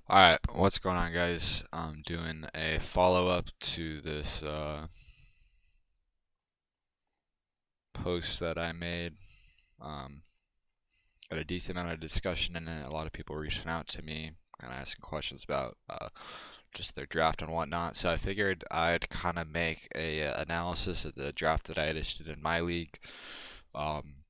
Alright, what's going on, guys? I'm doing a follow-up to this post that I made. Um, Got a decent amount of discussion in it. A lot of people reaching out to me, kind of asking questions about just their draft and whatnot. So I figured I'd kind of make a analysis of the draft that I just did in my league. Um,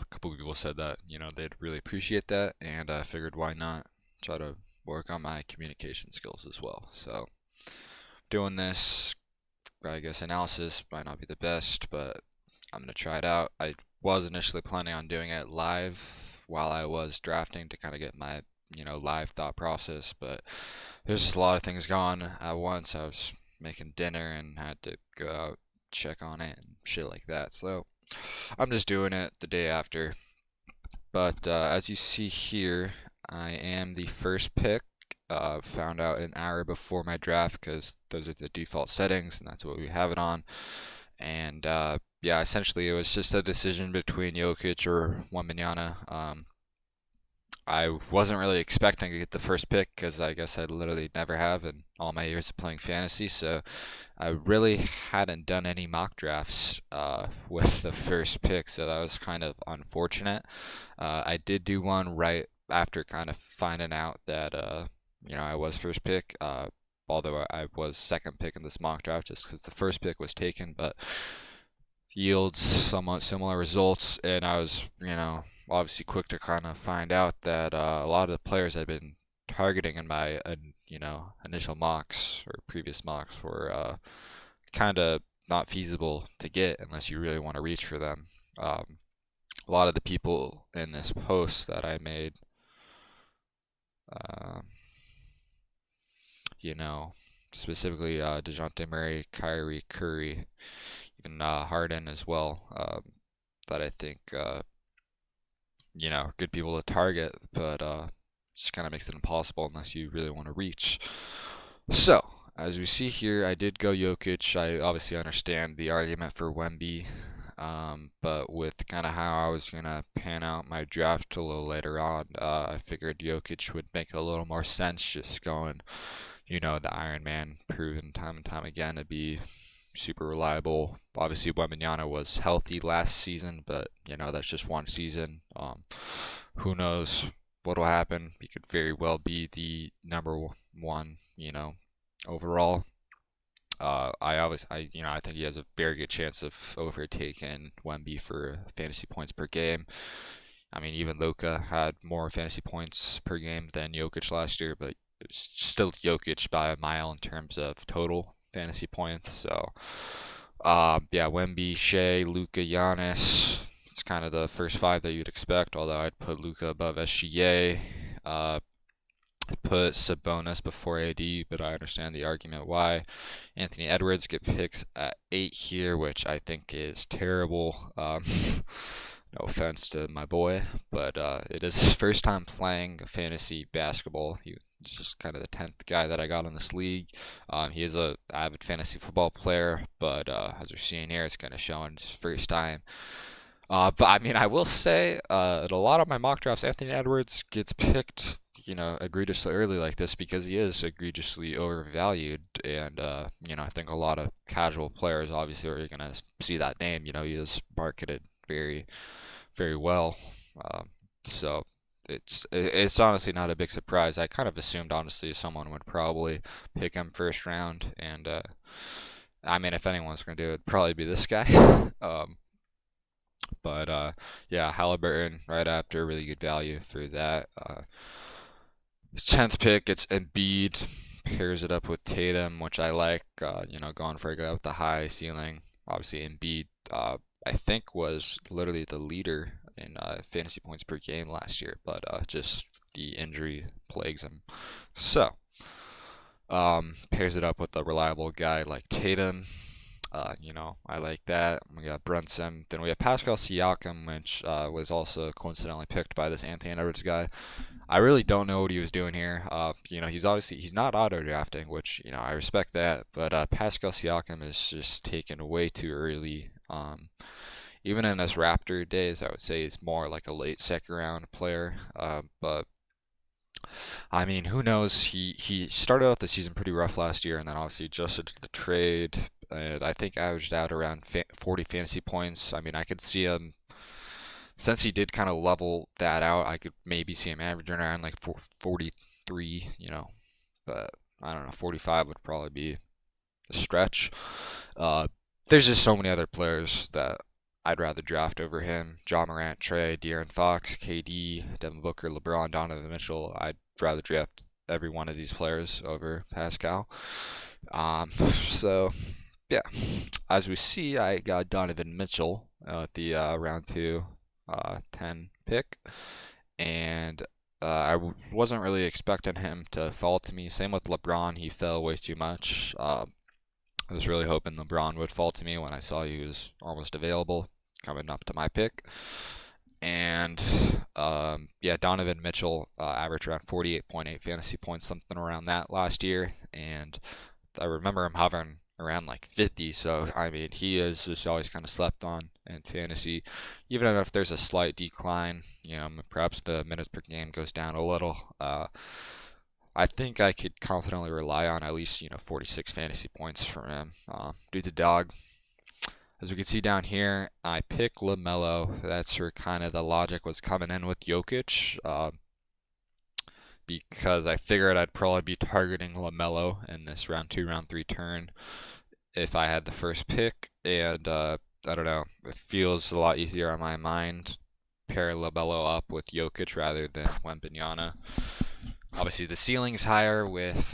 a couple people said that they'd really appreciate that, and I figured why not try to work on my communication skills as well. So doing this, I guess analysis might not be the best, but I'm gonna try it out. I was initially planning on doing it live while I was drafting to kind of get my, live thought process, but there's just a lot of things going at once. I was making dinner and had to go out, check on it and shit like that. So I'm just doing it the day after. But as you see here, I am the first pick. Found out an hour before my draft because those are the default settings and that's what we have it on. And yeah, essentially it was just a decision between Jokic or Wembanyama. I wasn't really expecting to get the first pick because I guess I literally never have in all my years of playing fantasy. So I really hadn't done any mock drafts with the first pick, so that was kind of unfortunate. I did do one right after kind of finding out that I was first pick. Although I was second pick in this mock draft just because the first pick was taken, but yields somewhat similar results, and I was, obviously quick to kind of find out that a lot of the players I'd been targeting in my, initial mocks or previous mocks were kind of not feasible to get unless you really want to reach for them. A lot of the people in this post that I made, uh, you know, specifically DeJounte Murray, Kyrie, Curry, even Harden as well, that I think good people to target, but just kind of makes it impossible unless you really want to reach. So, as we see here, I did go Jokic. I obviously understand the argument for Wemby, but with kind of how I was going to pan out my draft a little later on, I figured Jokic would make a little more sense just going, the Iron Man proven time and time again to be super reliable. Obviously, Wembanyama was healthy last season, but that's just one season. Who knows what'll happen? He could very well be the number one, overall. I think he has a very good chance of overtaking Wemby for fantasy points per game. I mean, even Luka had more fantasy points per game than Jokic last year, but it's still Jokic by a mile in terms of total fantasy points. So, yeah, Wemby, Shea, Luka, Giannis. It's kind of the first five that you'd expect, although I'd put Luka above SGA. I'd put Sabonis before AD, but I understand the argument why. Anthony Edwards get picked at 8 here, which I think is terrible. No offense to my boy, but it is his first time playing fantasy basketball. He's just kind of the 10th guy that I got in this league. He is a avid fantasy football player, but as we're seeing here, it's kind of showing his first time. But I mean, I will say, in a lot of my mock drafts, Anthony Edwards gets picked, egregiously early like this because he is egregiously overvalued, and I think a lot of casual players obviously are gonna see that name. He is marketed very, very well. Um, so it's honestly not a big surprise. I kind of assumed honestly someone would probably pick him first round, and I mean if anyone's gonna do it, it'd probably be this guy. But yeah, Halliburton right after, really good value for that. 10th pick, it's Embiid, pairs it up with Tatum, which I like. Going for a guy with the high ceiling. Obviously, Embiid, I think, was literally the leader in fantasy points per game last year, but just the injury plagues him. So, pairs it up with a reliable guy like Tatum. I like that. We got Brunson. Then we have Pascal Siakam, which was also coincidentally picked by this Anthony Edwards guy. I really don't know what he was doing here. He's not auto drafting, which I respect that, but Pascal Siakam is just taken way too early. Even in his Raptor days, I would say he's more like a late second round player. But I mean, who knows? He started off the season pretty rough last year, and then obviously adjusted to the trade, and I think averaged out around 40 fantasy points. I mean, I could see him since he did kind of level that out. I could maybe see him averaging around like 43, but I don't know. 45 would probably be a stretch. Uh, there's just so many other players that I'd rather draft over him. John Morant, Trey, De'Aaron Fox, KD, Devin Booker, LeBron, Donovan Mitchell. I'd rather draft every one of these players over Pascal. So yeah, as we see, I got Donovan Mitchell at the round two, 10 pick, and I wasn't really expecting him to fall to me. Same with LeBron, he fell way too much. I was really hoping LeBron would fall to me when I saw he was almost available, coming up to my pick. And yeah, Donovan Mitchell averaged around 48.8 fantasy points, something around that last year. And I remember him hovering around like 50. So, I mean, he is just always kind of slept on in fantasy. Even if there's a slight decline, perhaps the minutes per game goes down a little. I think I could confidently rely on at least 46 fantasy points from him. Due to dog, as we can see down here, I pick LaMelo. That's where kind of the logic was coming in with Jokic, because I figured I'd probably be targeting LaMelo in this round two, round three turn if I had the first pick, and I don't know, it feels a lot easier on my mind pair LaMelo up with Jokic rather than Wembanyama. Obviously, the ceiling's higher with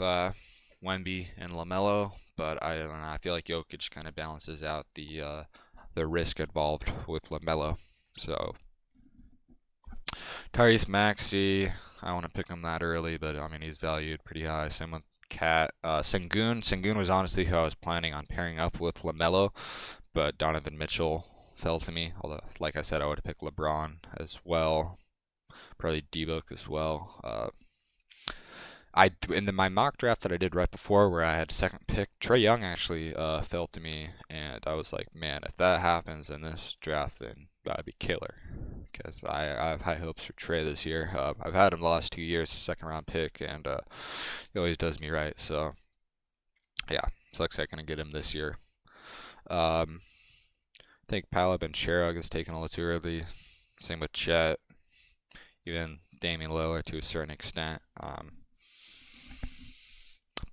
Wemby and LaMelo, but I don't know. I feel like Jokic kind of balances out the risk involved with LaMelo. So Tyrese Maxey, I want to pick him that early, but I mean he's valued pretty high. Same with Cat Sengun. Sengun was honestly who I was planning on pairing up with LaMelo, but Donovan Mitchell fell to me. Although, like I said, I would have picked LeBron as well, probably D-Book as well. My mock draft that I did right before, where I had second pick, Trey Young actually fell to me, and I was like, man, if that happens in this draft, then that'd be killer. Because I have high hopes for Trey this year. I've had him the last 2 years, second round pick, and he always does me right. So yeah, sucks I couldn't get him this year. I think Paolo Banchero gets taken a little too early. Same with Chet, even Damian Lillard to a certain extent.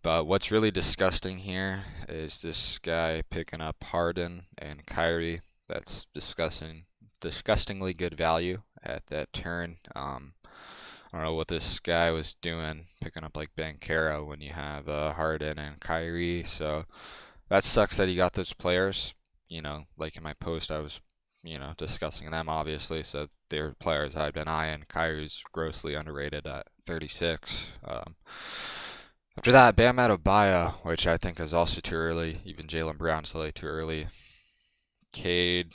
But what's really disgusting here is this guy picking up Harden and Kyrie. That's disgustingly good value at that turn. I don't know what this guy was doing picking up like Banchero when you have Harden and Kyrie. So that sucks that he got those players. Like in my post, I was discussing them obviously. So they're players I've been eyeing. Kyrie's grossly underrated at 36. After that, Bam Adebayo, which I think is also too early. Even Jaylen Brown's slightly too early. Cade,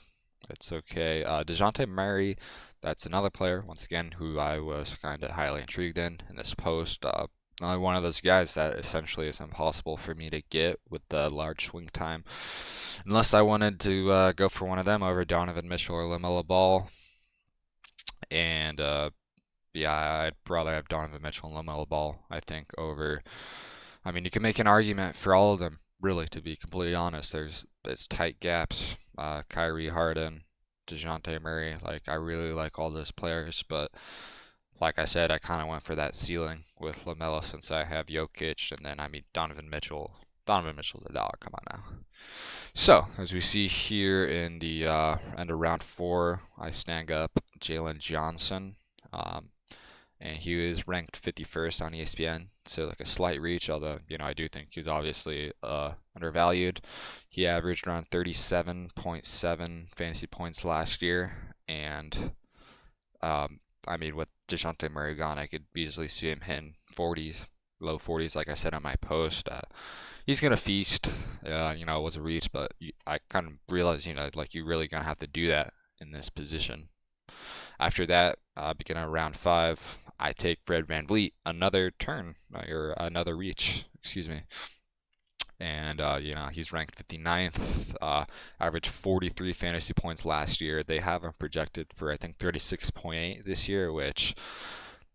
that's okay. DeJounte Murray, that's another player, once again, who I was kind of highly intrigued in this post. Another one of those guys that essentially is impossible for me to get with the large swing time. Unless I wanted to go for one of them over Donovan Mitchell or LaMelo Ball. And yeah, I'd rather have Donovan Mitchell and LaMelo Ball, I think, over. I mean, you can make an argument for all of them, really, to be completely honest. It's tight gaps. Kyrie, Harden, DeJounte Murray. Like, I really like all those players, but like I said, I kind of went for that ceiling with LaMelo since I have Jokic, and then, I mean, Donovan Mitchell. Donovan Mitchell's a dog. Come on now. So, as we see here in the end of round four, I snag up Jalen Johnson. And he was ranked 51st on ESPN, so like a slight reach, although, I do think he's obviously undervalued. He averaged around 37.7 fantasy points last year, and I mean, with DeJounte Murray gone, I could easily see him hitting 40s, low 40s, like I said on my post. He's going to feast. It was a reach, but I kind of realized, like you're really going to have to do that in this position. After that, beginning of round five, I take Fred VanVleet, another turn, or another reach, excuse me. And, he's ranked 59th, averaged 43 fantasy points last year. They have him projected for, I think, 36.8 this year, which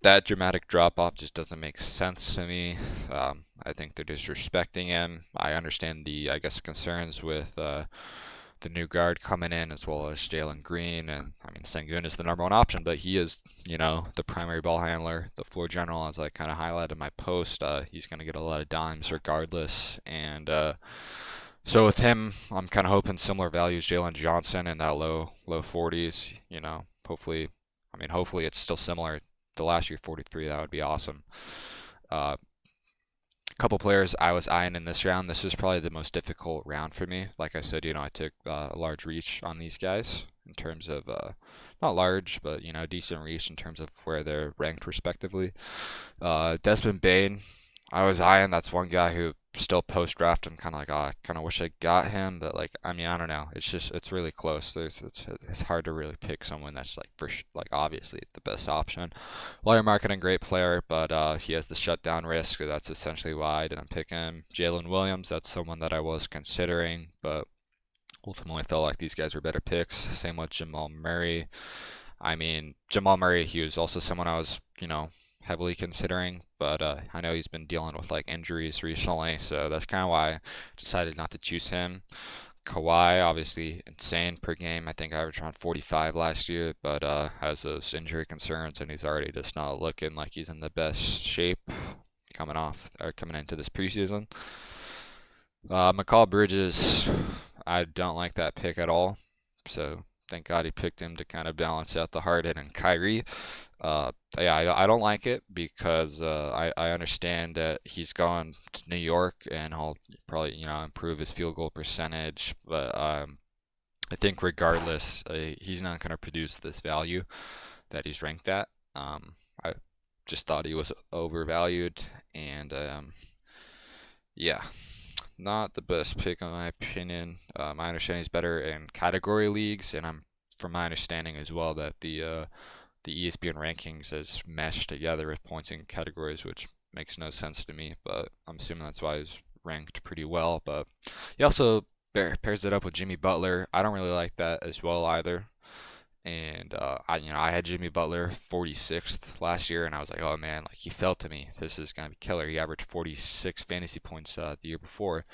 that dramatic drop off just doesn't make sense to me. I think they're disrespecting him. I understand the, I guess, concerns with the new guard coming in, as well as Jalen Green. And I mean, Sengun is the number one option, but he is, the primary ball handler, the floor general, as I kind of highlighted in my post. He's going to get a lot of dimes regardless. And so with him, I'm kind of hoping similar values, Jalen Johnson in that low 40s. Hopefully, hopefully it's still similar to last year, 43. That would be awesome. Uh, Couple players I was eyeing in this round. This was probably the most difficult round for me. Like I said, I took a large reach on these guys in terms of not large, but decent reach in terms of where they're ranked respectively. Desmond Bane, I was eyeing. That's one guy who still post draft. I'm kind of like, oh, I kind of wish I got him, but like, I don't know. It's really close. It's hard to really pick someone that's like like obviously the best option. Lawyer marketing, great player, but he has the shutdown risk. That's essentially why I didn't pick him. Jalen Williams, that's someone that I was considering, but ultimately felt like these guys were better picks. Same with Jamal Murray. Jamal Murray, he was also someone I was, heavily considering, but I know he's been dealing with like injuries recently, so that's kind of why I decided not to choose him. Kawhi, obviously insane per game. I think I averaged around 45 last year, but has those injury concerns, and he's already just not looking like he's in the best shape coming into this preseason. McCall Bridges, I don't like that pick at all. So thank God he picked him to kind of balance out the Harden and Kyrie. Yeah, I don't like it because I understand that he's gone to New York and he'll probably improve his field goal percentage, but I think regardless, he's not going to produce this value that he's ranked at. I just thought he was overvalued, and yeah, not the best pick in my opinion. My understanding is better in category leagues, and from my understanding as well that the ESPN rankings is meshed together with points in categories, which makes no sense to me, but I'm assuming that's why he's ranked pretty well. But he also pairs it up with Jimmy Butler. I don't really like that as well either. And I had Jimmy Butler 46th last year, and I was like, oh man, like he fell to me. This is gonna be killer. He averaged 46 fantasy points the year before,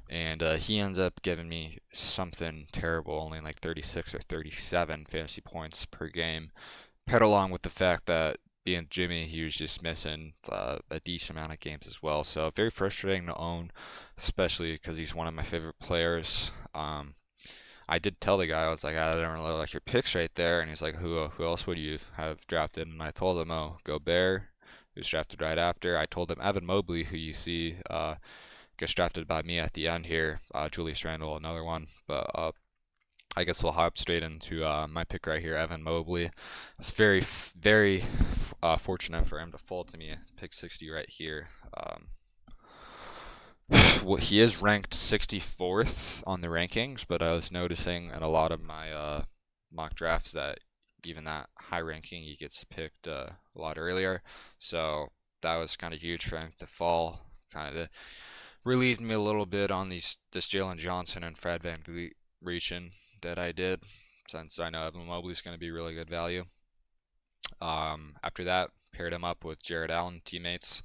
and he ends up giving me something terrible, only like 36 or 37 fantasy points per game. Paired along with the fact that being Jimmy, he was just missing a decent amount of games as well. So very frustrating to own, especially because he's one of my favorite players. I did tell the guy, I was like, I don't really like your picks right there, and he's like, who else would you have drafted? And I told him, oh, Gobert, who was drafted right after. I told him Evan Mobley, who you see gets drafted by me at the end here. Julius Randle, another one, but I guess we'll hop straight into my pick right here, Evan Mobley. It's very fortunate for him to fall to me at pick 60 right here. Well, he is ranked 64th on the rankings, but I was noticing in a lot of my mock drafts that even that high ranking, he gets picked a lot earlier. So that was kind of huge for him to fall. Kind of relieved me a little bit on this Jalen Johnson and Fred VanVleet region that I did, since I know Evan Mobley's going to be really good value. After that, paired him up with Jared Allen teammates.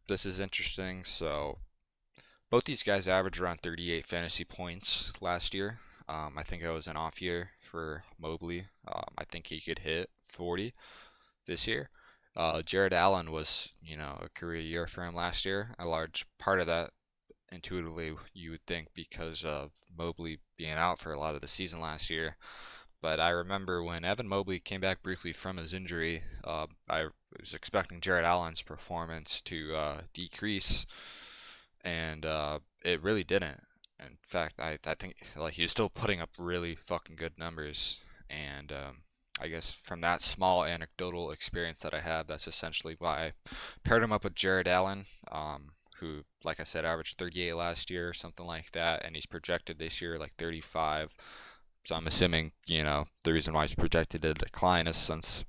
This is interesting. So both these guys averaged around 38 fantasy points last year. I think it was an off year for Mobley. I think he could hit 40 this year. Jared Allen was, a career year for him last year. A large part of that, intuitively, you would think because of Mobley being out for a lot of the season last year. But I remember when Evan Mobley came back briefly from his injury, I was expecting Jared Allen's performance to decrease, and it really didn't. In fact, I think like he was still putting up really fucking good numbers, and I guess from that small anecdotal experience that I have, that's essentially why I paired him up with Jared Allen, who, like I said, averaged 38 last year, something like that, and he's projected this year like 35. So I'm assuming, the reason why he's projected to decline is since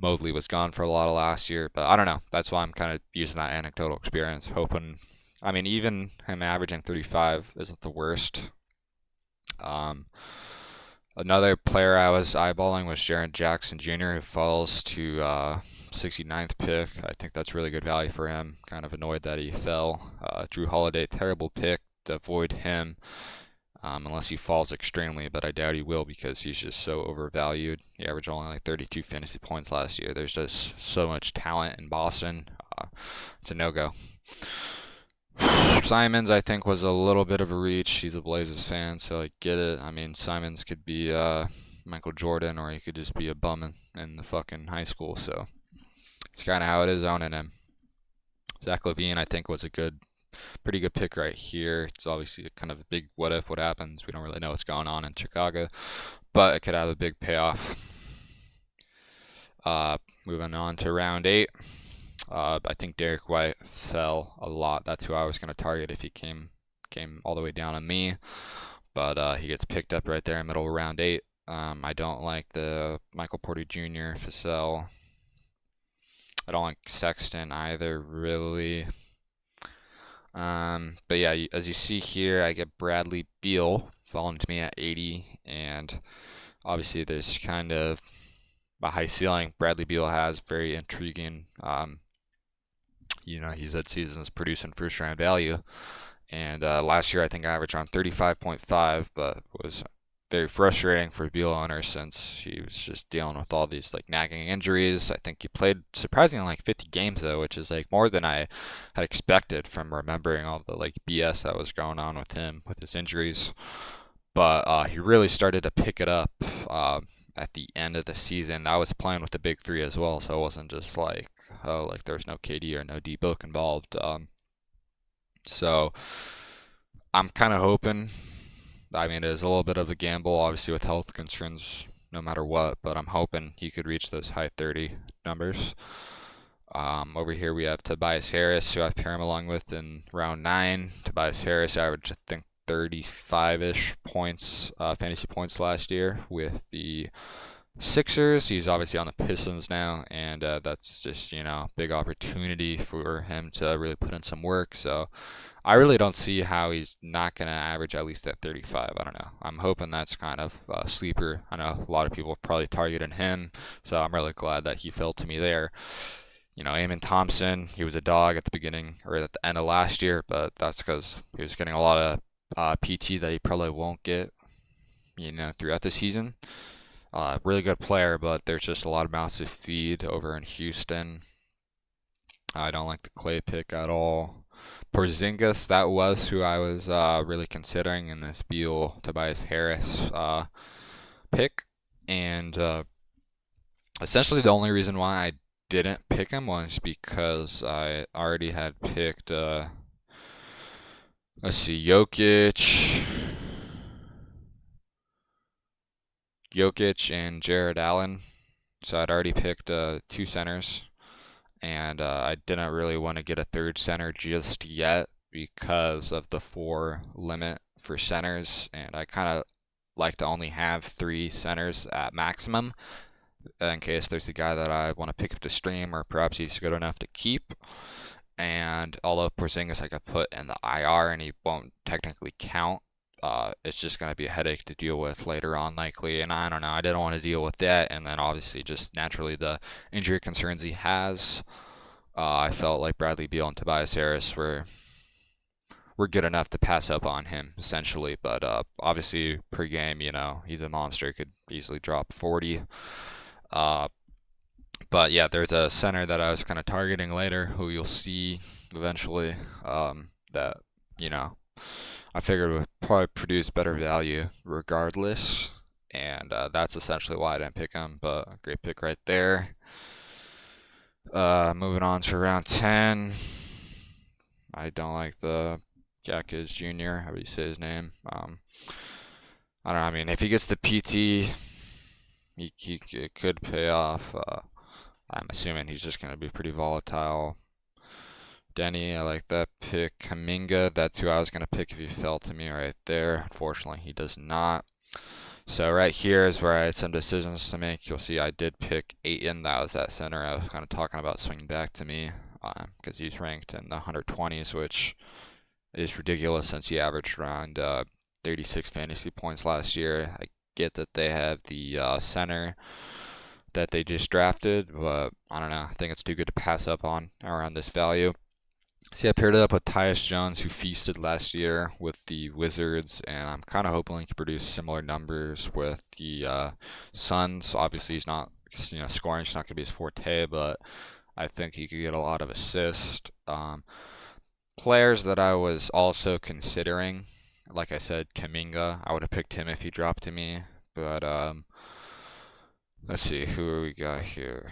Mobley was gone for a lot of last year. But I don't know. That's why I'm kind of using that anecdotal experience, hoping. Even him averaging 35 isn't the worst. Another player I was eyeballing was Jaren Jackson Jr., who falls to 69th pick. I think that's really good value for him. Kind of annoyed that he fell. Drew Holiday, terrible pick to avoid him. Unless he falls extremely, but I doubt he will because he's just so overvalued. He averaged only like 32 fantasy points last year. There's just so much talent in Boston. It's a no-go. Simons, I think, was a little bit of a reach. He's a Blazers fan, so I get it. I mean, Simons could be Michael Jordan, or he could just be a bum in the fucking high school. So it's kind of how it is owning him. Zach LaVine, I think, was a pretty good pick right here. It's obviously kind of a big what if, what happens. We don't really know what's going on in Chicago, but it could have a big payoff. Moving on to round 8. I think Derek White fell a lot. That's who I was going to target if he came all the way down on me. But he gets picked up right there in the middle of round 8. I don't like the Michael Porter Jr., Vassell. I don't like Sexton either, really. But yeah, as you see here, I get Bradley Beal falling to me at 80, and obviously there's kind of a high ceiling Bradley Beal has, very intriguing. He's had seasons producing first round value, and last year I think I averaged around 35.5, but was very frustrating for Beal owners since he was just dealing with all these like nagging injuries. I think he played surprisingly like 50 games though, which is like more than I had expected from remembering all the like BS that was going on with him with his injuries. But he really started to pick it up at the end of the season. I was playing with the big three as well, so it wasn't just like, oh, like there was no KD or no D Book involved. So I'm kind of hoping. I mean, it is a little bit of a gamble, obviously, with health concerns, no matter what, but I'm hoping he could reach those high 30 numbers. Over here we have Tobias Harris, who I pair him along with in round 9. Tobias Harris averaged, I think, 35-ish points, fantasy points last year with the Sixers. He's obviously on the Pistons now, and that's just, big opportunity for him to really put in some work. So I really don't see how he's not going to average at least at 35. I don't know. I'm hoping that's kind of a sleeper. I know a lot of people probably targeted him, so I'm really glad that he fell to me there. Amen Thompson, he was a dog at the beginning or at the end of last year, but that's because he was getting a lot of PT that he probably won't get, throughout the season. Really good player, but there's just a lot of mouths to feed over in Houston. I don't like the Clay pick at all. Porzingis, that was who I was really considering in this Beal Tobias Harris pick, and essentially the only reason why I didn't pick him was because I already had picked Jokic and Jared Allen. So I'd already picked 2 centers, and I didn't really want to get a third center just yet because of the 4 limit for centers, and I kind of like to only have 3 centers at maximum in case there's a guy that I want to pick up to stream, or perhaps he's good enough to keep. And although Porzingis I could put in the IR and he won't technically count, it's just going to be a headache to deal with later on likely, and I don't know, I didn't want to deal with that, and then obviously just naturally the injury concerns he has. I felt like Bradley Beal and Tobias Harris were good enough to pass up on him essentially, but obviously per game, he's a monster, could easily drop 40. But yeah, there's a center that I was kind of targeting later, who you'll see eventually, that I figured would probably produce better value regardless, and that's essentially why I didn't pick him, but a great pick right there. Moving on to round 10. I don't like the Jackis Jr., how do you say his name? I don't know, I mean, if he gets the PT, it could pay off. I'm assuming he's just going to be pretty volatile. Denny, I like that pick. Kaminga, that's who I was going to pick if he fell to me right there. Unfortunately, he does not. So right here is where I had some decisions to make. You'll see I did pick Ayton. That was that center I was kind of talking about swinging back to me, because he's ranked in the 120s, which is ridiculous since he averaged around 36 fantasy points last year. I get that they have the center that they just drafted, but I don't know. I think it's too good to pass up on around this value. See, I paired it up with Tyus Jones, who feasted last year with the Wizards, and I'm kind of hoping he can produce similar numbers with the Suns. Obviously, he's not, scoring's not going to be his forte, but I think he could get a lot of assists. Players that I was also considering, like I said, Kaminga. I would have picked him if he dropped to me, but let's see, who we got here?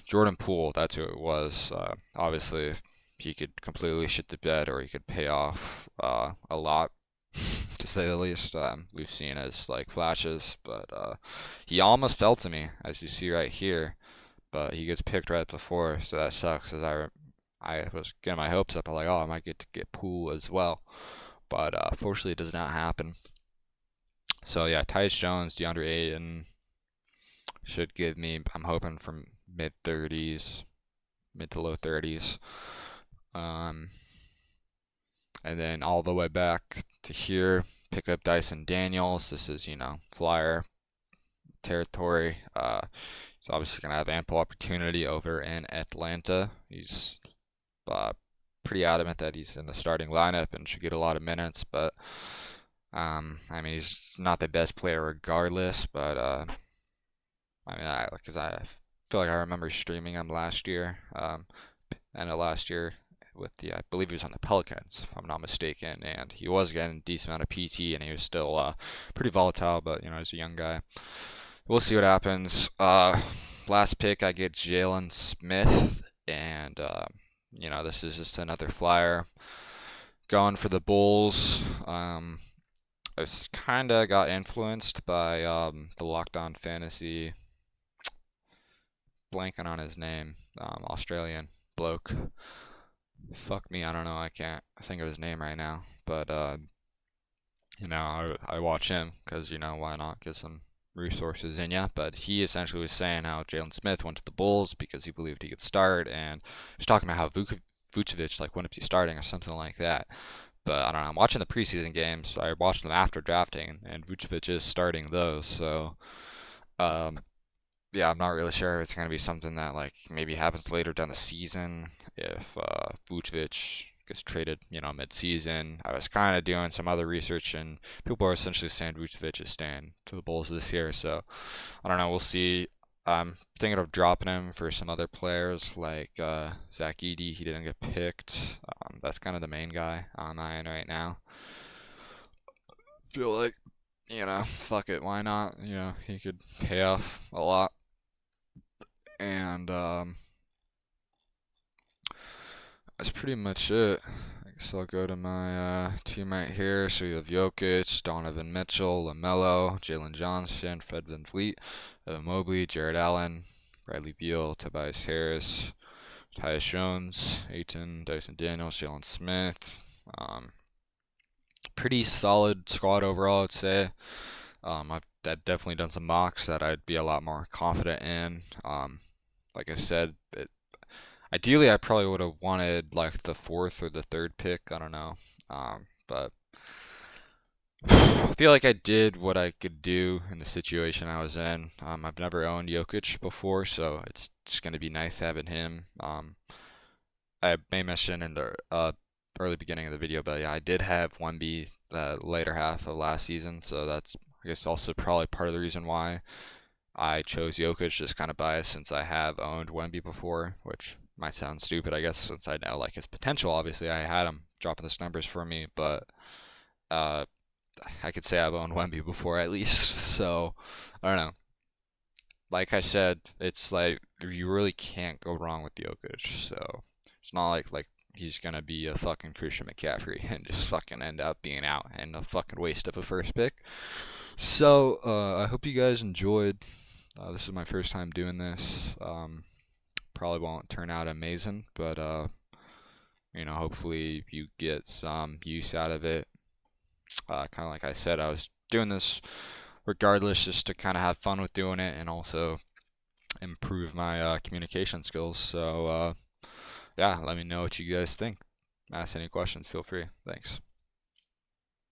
Jordan Poole, that's who it was. Obviously, he could completely shit the bed, or he could pay off a lot, to say the least. We've seen as like flashes, but he almost fell to me, as you see right here. But he gets picked right before, so that sucks. As I was getting my hopes up, I'm like, oh, I might get to get Poole as well, but fortunately, it does not happen. So yeah, Tyus Jones, DeAndre Ayton should give me, I'm hoping, from mid 30s, mid to low 30s. Um, and then all the way back to here, pick up Dyson Daniels. This is, flyer territory. He's obviously going to have ample opportunity over in Atlanta. He's pretty adamant that he's in the starting lineup and should get a lot of minutes, but I mean, he's not the best player regardless, but I mean, because I feel like I remember streaming him last year, and last year with I believe he was on the Pelicans, if I'm not mistaken, and he was getting a decent amount of PT, and he was still pretty volatile, but as a young guy, we'll see what happens. Last pick, I get Jalen Smith, and this is just another flyer going for the Bulls. I kind of got influenced by the Lockdown Fantasy, blanking on his name, Australian bloke. Fuck me, I don't know. I can't think of his name right now. But I watch him because why not get some resources in ya? But he essentially was saying how Jalen Smith went to the Bulls because he believed he could start, and he was talking about how Vucevic wouldn't be starting or something like that. But I don't know. I'm watching the preseason games. I watched them after drafting, and Vucevic is starting those. So, um, yeah, I'm not really sure if it's going to be something that maybe happens later down the season if Vucevic gets traded, mid-season. I was kind of doing some other research, and people are essentially saying Vucevic is staying to the Bulls this year. So I don't know. We'll see. I'm thinking of dropping him for some other players like Zach Edey. He didn't get picked. That's kind of the main guy on my end right now. Feel like, fuck it, why not? He could pay off a lot. And that's pretty much it. I guess I'll go to my team right here. So you have Jokic, Donovan Mitchell, LaMelo, Jalen Johnson, Fred VanVleet, Evan Mobley, Jared Allen, Bradley Beal, Tobias Harris, Tyus Jones, Ayton, Dyson Daniels, Jalen Smith. Pretty solid squad overall, I'd say. I've definitely done some mocks that I'd be a lot more confident in. Like I said, ideally I probably would have wanted the fourth or the third pick. I don't know, but I feel like I did what I could do in the situation I was in. I've never owned Jokic before, so it's just gonna be nice having him. I may mention in the early beginning of the video, but yeah, I did have 1B the later half of last season, so that's I guess also probably part of the reason why I chose Jokic, just kind of biased since I have owned Wemby before, which might sound stupid, I guess, since I know his potential. Obviously, I had him dropping those numbers for me, but uh, I could say I've owned Wemby before at least. So I don't know. Like I said, it's you really can't go wrong with Jokic. So it's not like he's gonna be a fucking Christian McCaffrey and just fucking end up being out and a fucking waste of a first pick. So I hope you guys enjoyed. This is my first time doing this. Probably won't turn out amazing, but hopefully you get some use out of it. Kind of like I said, I was doing this regardless, just to kind of have fun with doing it and also improve my communication skills. So yeah, let me know what you guys think. Ask any questions, feel free. Thanks.